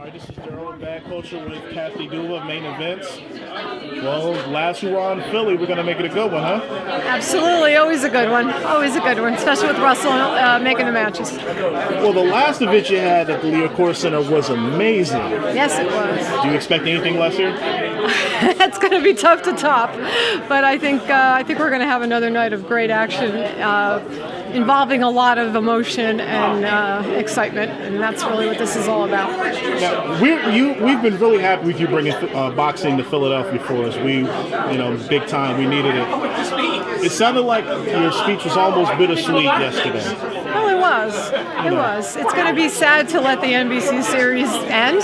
right, this is Gerald Bad Culture with Kathy Duva of Main Events. Well, last hurrah in Philly, we're going to make it a good one, huh? Absolutely, always a good one. Always a good one, especially with Russell making the matches. Well, the last event you had at the Leo Course Center was amazing. Yes, it was. Do you expect anything less here? It's going to be tough to top, but I think we're going to have another night of great action involving a lot of emotion and excitement, and that's really what this is all about. Now, we've been really happy with you bringing boxing to Philadelphia for us. Big time. We needed it. It sounded like your speech was almost bittersweet yesterday. Well, it was. It was. It's going to be sad to let the NBC series end.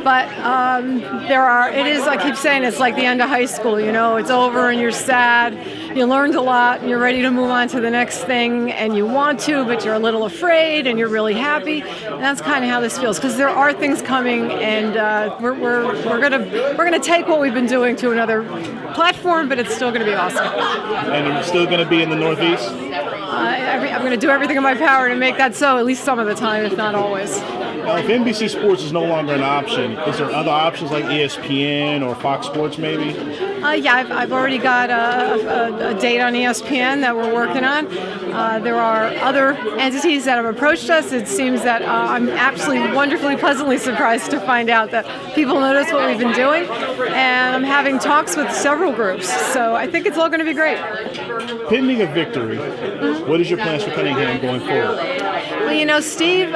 But it is, I keep saying, it's like the end of high school, it's over and you're sad, you learned a lot and you're ready to move on to the next thing and you want to, but you're a little afraid and you're really happy. And that's kind of how this feels, because there are things coming and we're gonna take what we've been doing to another platform, but it's still gonna be awesome. And you're still gonna be in the Northeast? I'm going to do everything in my power to make that so, at least some of the time, if not always. Now, if NBC Sports is no longer an option, is there other options like ESPN or Fox Sports maybe? Yeah, I've already got a date on ESPN that we're working on. There are other entities that have approached us. It seems that I'm absolutely wonderfully, pleasantly surprised to find out that people notice what we've been doing. And I'm having talks with several groups. So I think it's all going to be great. Pending a victory, what is your plans for Cunningham going forward? Well, Steve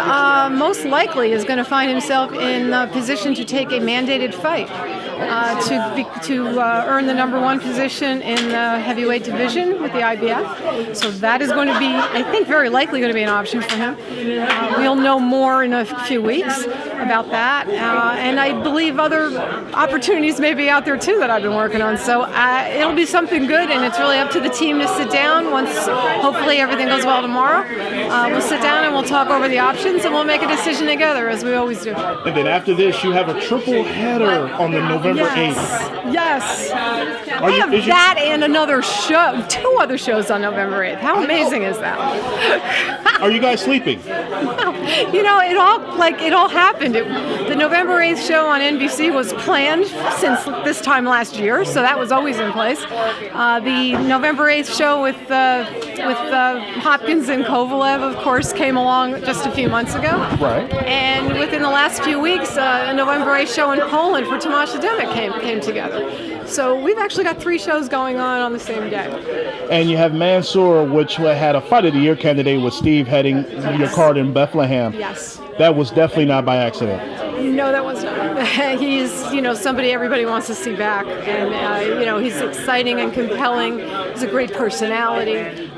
most likely is going to find himself in a position to take a mandated fight to earn the number one position in the heavyweight division with the IBF. So that is going to be, I think, very likely going to be an option for him. We'll know more in a few weeks about that. And I believe other opportunities may be out there, too, that I've been working on. So it'll be something good, and it's really up to the team to sit down once, hopefully, everything goes well tomorrow. We'll sit down and we'll talk over the options, and we'll make a decision together, as we always do. And then after this, you have a triple header on the November 8th. Yes. I have that and another show, 2 other shows on November 8th. How amazing is that? Are you guys sleeping? It all happened. The November 8th show on NBC was planned since this time last year, so that was always in place. The November 8th show with Hopkins and Kovalev, of course, came along just a few months ago. Right. And within the last few weeks, a November 8th show in Poland for Tomasz Adamek came together. So we've actually got 3 shows going on the same day. And you have Mansour, which had a Fight of the Year candidate with Steve heading your card in Bethlehem. Yes. That was definitely not by accident. No, that was not. He's, somebody everybody wants to see back. And, he's exciting and compelling. He's a great personality.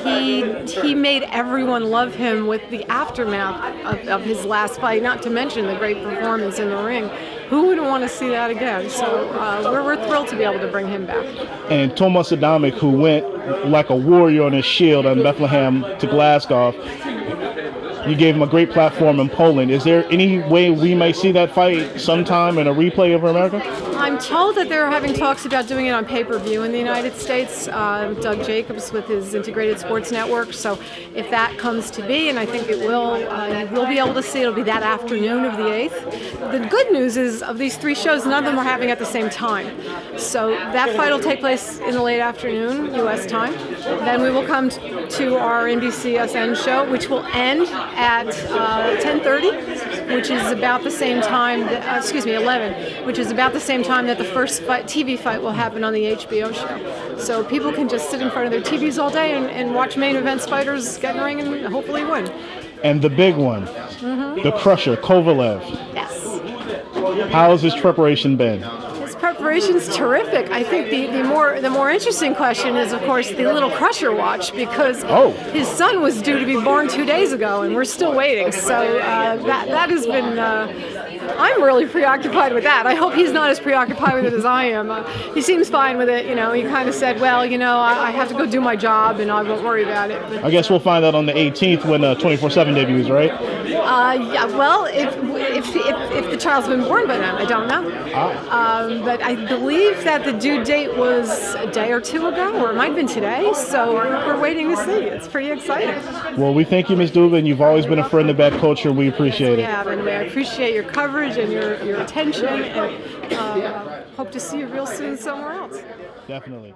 He made everyone love him with the aftermath of his last fight, not to mention the great performance in the ring. Who wouldn't want to see that again? So we're thrilled to be able to bring him back. And Tomasz Adamek, who went like a warrior on his shield in Bethlehem to Glasgow, you gave him a great platform in Poland. Is there any way we may see that fight sometime in a replay over America? I'm told that they're having talks about doing it on pay-per-view in the United States. Doug Jacobs with his Integrated Sports Network. So if that comes to be, and I think it will, we'll be able to see. It'll be that afternoon of the 8th. The good news is, of these 3 shows, none of them are happening at the same time. So that fight will take place in the late afternoon, U.S. time. Then we will come to our NBCSN show, which will end at 10:30, which is about the same time, 11, which is about the same time that the first TV fight will happen on the HBO show. So people can just sit in front of their TVs all day and watch main events fighters get in the ring and hopefully win. And the big one, the crusher, Kovalev. Yes. How has his preparation been? Preparation's terrific. I think the more interesting question is, of course, the little crusher watch, because his son was due to be born 2 days ago, and we're still waiting. So that has been. I'm really preoccupied with that. I hope he's not as preoccupied with it as I am. He seems fine with it. He kind of said, well, I have to go do my job, and I won't worry about it. But, I guess we'll find out on the 18th when 24/7 debuts, right? Yeah. Well, if the child's been born by then, I don't know. but I believe that the due date was a day or two ago, or it might have been today. So we're waiting to see. It's pretty exciting. Well, we thank you, Ms. Duva, and you've always been a friend of Bat Culture. We appreciate it. Yeah, and I appreciate your coverage and your attention, and hope to see you real soon somewhere else. Definitely.